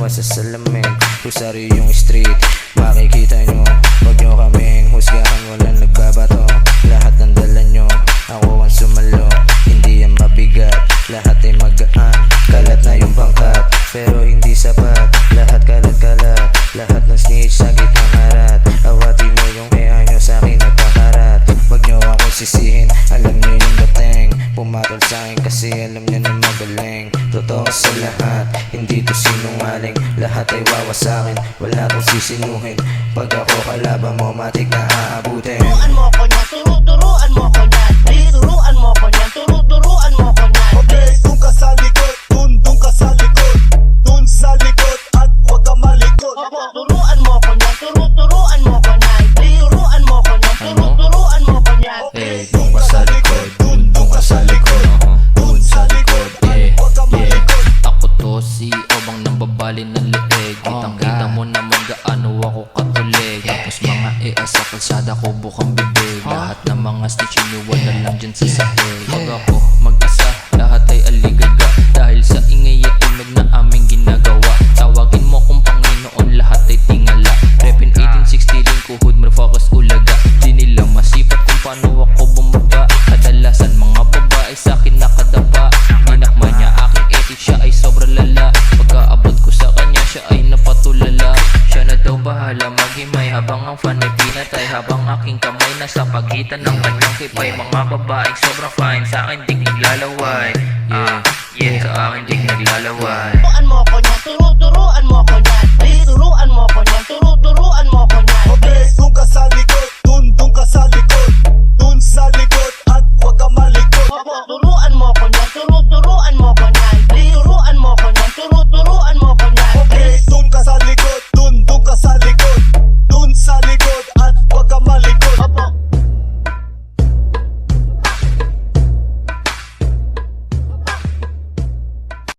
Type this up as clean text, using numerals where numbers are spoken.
dalawa sa salamin. Kusari yung street, makikita nyo. Huwag nyo kaming husgahan, walang nagbabato. Lahat ng dala nyo, ako ang sumalo. Hindi yan mabigat, lahat ay magaan. Kalat na yung pangkat, pero hindi sapat. Lahat kalat-kalat, lahat ng snitch sa gitnang harat. Awati mo yung kaya nyo sa akin nagkakarat. Huwag nyo ako sisihin, alam nyo yung dating. Pumatol sa akin kasi alam nyo na magaling. Totoo sa lahat, hindi to sinungaling. Lahat ay wawasakin, wala kong sisinuhin. Pag ako kalaban mo, matik na aabutin. Turuan mo ko niyan, turuan mo ko niyan. Turuan mo ko niyan, turuan mo ko niyan. Okay, dun ka sa likod, dun ka sa likod. Dun sa likod at huwag ka malikot. Turuan mo ko niyan, turuan mo ko niyan. Turuan mo ko niyan, turuan mo ko niyan. Okay, dun ka sa likod, dun ka sa likod. Dun sa likod at huwag ka malikot. Ako to si Obang nang babali ng leeg. Kitang-kita mo naman gaano ako katulig. Tapos mga sa kalsada ko bukang bibig. Lahat ng mga stitch iniwala lang dyan sa sahig. Pag ako mag-isa, lahat ay aligaga. Dahil sa ingay at tunog na aming ginagawa. Tawagin mo kung Panginoon, lahat ay tingala. Repin 1860 din kuhod, marfocus ulaga. Di nila masipat kung paano ako bumaba. Kadalasan mga babae sa akin nakadapa. Dinakma niya aking etik, siya ay sobrang lala. Pagkaabot ko sa kanya, siya ay napatulala. Siya na daw bahala maghimay habang ang fan ay pinatay. Habang aking kamay nasa pagitan ng kanyang kipay. Mga babaeng sobrang fine, sa akin di naglalaway. Yeah, sa akin di naglalaway. Turuan mo ko niyan,